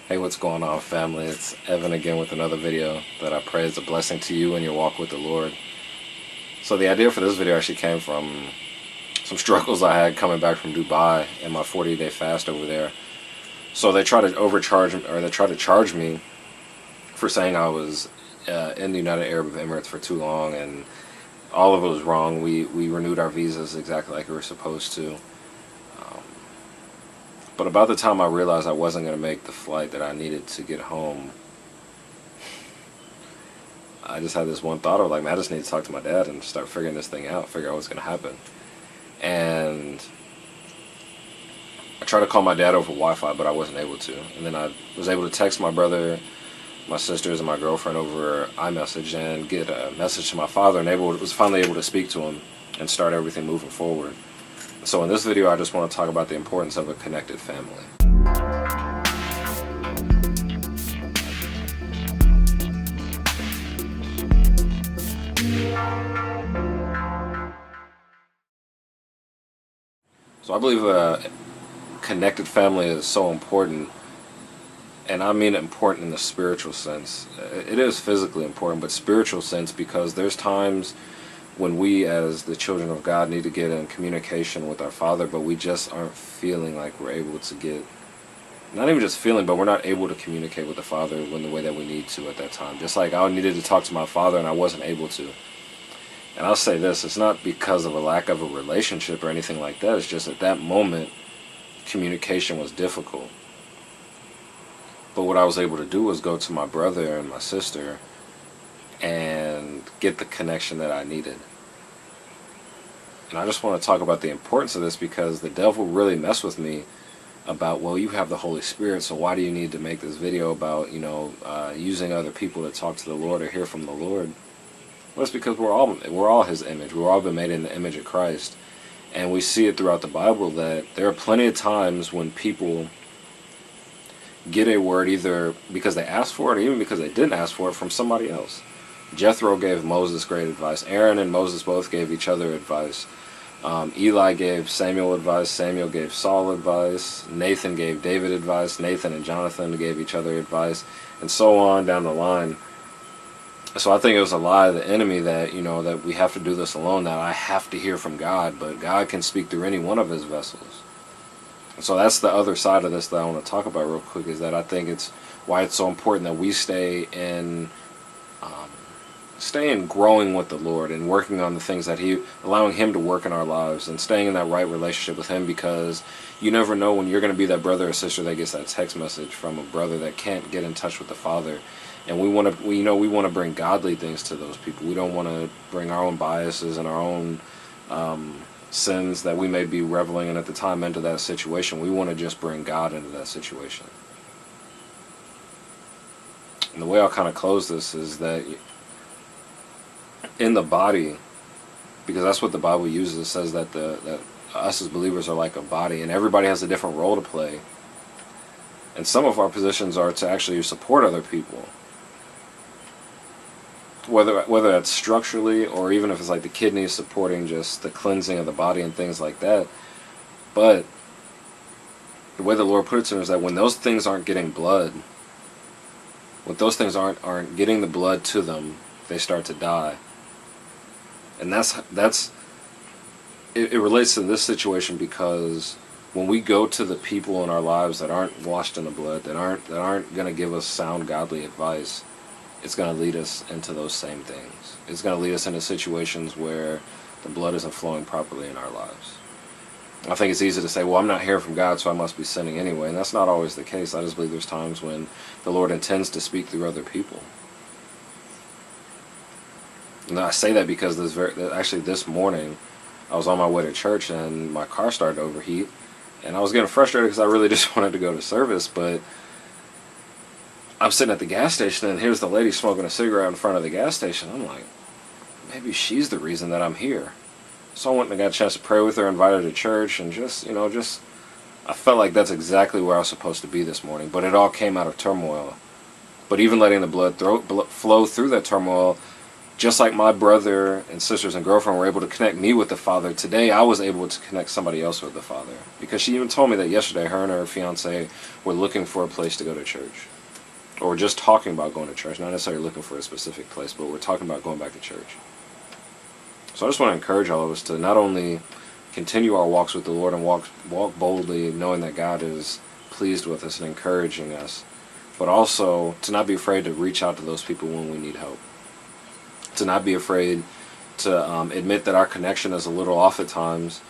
Hey, what's going on, family? It's Evan again with another video that I pray is a blessing to you in your walk with the Lord. So the idea for this video actually came from some struggles I had coming back from Dubai and my 40-day fast over there. So they tried to they tried to charge me for saying I was in the United Arab Emirates for too long, and all of it was wrong. We renewed our visas exactly like we were supposed to. But about the time I realized I wasn't going to make the flight that I needed to get home, I just had this one thought of like, man, I just need to talk to my dad and start figuring this thing out, figure out what's going to happen. And I tried to call my dad over Wi-Fi, but I wasn't able to. And then I was able to text my brother, my sisters, and my girlfriend over iMessage and get a message to my father, and was finally able to speak to him and start everything moving forward. So in this video, I just want to talk about the importance of a connected family. So I believe a connected family is so important, and I mean important in the spiritual sense. It is physically important, but spiritual sense, because there's times when we as the children of God need to get in communication with our Father, but we just aren't feeling like we're able to get, not even just feeling, but we're not able to communicate with the Father in the way that we need to at that time. Just like I needed to talk to my father and I wasn't able to. And I'll say this, it's not because of a lack of a relationship or anything like that, it's just at that moment communication was difficult. But what I was able to do was go to my brother and my sister and get the connection that I needed. And I just want to talk about the importance of this, because the devil really messed with me about, well, you have the Holy Spirit, so why do you need to make this video about, using other people to talk to the Lord or hear from the Lord? Well, it's because we're all His image. We've all been made in the image of Christ. And we see it throughout the Bible that there are plenty of times when people get a word either because they asked for it or even because they didn't ask for it from somebody else. Jethro gave Moses great advice. Aaron and Moses both gave each other advice. Eli gave Samuel advice. Samuel gave Saul advice. Nathan gave David advice. Nathan and Jonathan gave each other advice, and so on down the line. So I think it was a lie of the enemy that, that we have to do this alone, that I have to hear from God, but God can speak through any one of His vessels. So that's the other side of this that I want to talk about real quick, is that I think it's why it's so important that we stay in growing with the Lord and working on the things that allowing Him to work in our lives and staying in that right relationship with Him, because you never know when you're going to be that brother or sister that gets that text message from a brother that can't get in touch with the Father. And we want to bring godly things to those people. We don't want to bring our own biases and our own sins that we may be reveling in at the time into that situation. We want to just bring God into that situation. And the way I'll kind of close this is that in the body, because that's what the Bible uses, it says that that us as believers are like a body, and everybody has a different role to play. And some of our positions are to actually support other people, whether that's structurally or even if it's like the kidneys supporting just the cleansing of the body and things like that. But the way the Lord put it to me is that when those things aren't getting blood, when those things aren't getting the blood to them, they start to die. And it relates to this situation, because when we go to the people in our lives that aren't washed in the blood, that aren't going to give us sound godly advice, it's going to lead us into those same things. It's going to lead us into situations where the blood isn't flowing properly in our lives. I think it's easy to say, well, I'm not hearing from God, so I must be sinning anyway. And that's not always the case. I just believe there's times when the Lord intends to speak through other people. And I say that because actually this morning, I was on my way to church and my car started to overheat. And I was getting frustrated because I really just wanted to go to service, but I'm sitting at the gas station and here's the lady smoking a cigarette in front of the gas station. I'm like, maybe she's the reason that I'm here. So I went and got a chance to pray with her, invited her to church, and I felt like that's exactly where I was supposed to be this morning. But it all came out of turmoil. But even letting the blood flow through that turmoil, just like my brother and sisters and girlfriend were able to connect me with the Father, today I was able to connect somebody else with the Father. Because she even told me that yesterday her and her fiance were looking for a place to go to church. Or just talking about going to church. Not necessarily looking for a specific place, but we're talking about going back to church. So I just want to encourage all of us to not only continue our walks with the Lord and walk boldly, knowing that God is pleased with us and encouraging us, but also to not be afraid to reach out to those people when we need help. To not be afraid to admit that our connection is a little off at times,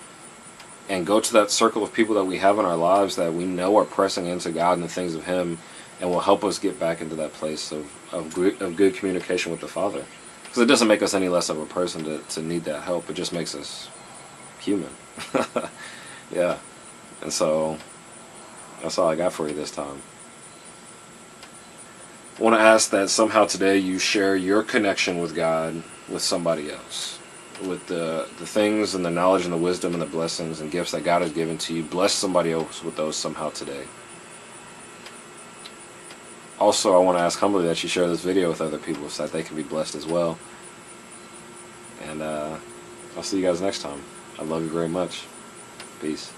and go to that circle of people that we have in our lives that we know are pressing into God and the things of Him, and will help us get back into that place of good communication with the Father. Because it doesn't make us any less of a person to need that help. It just makes us human. Yeah. And so that's all I got for you this time. I want to ask that somehow today you share your connection with God with somebody else. With the things and the knowledge and the wisdom and the blessings and gifts that God has given to you. Bless somebody else with those somehow today. Also, I want to ask humbly that you share this video with other people so that they can be blessed as well. And I'll see you guys next time. I love you very much. Peace.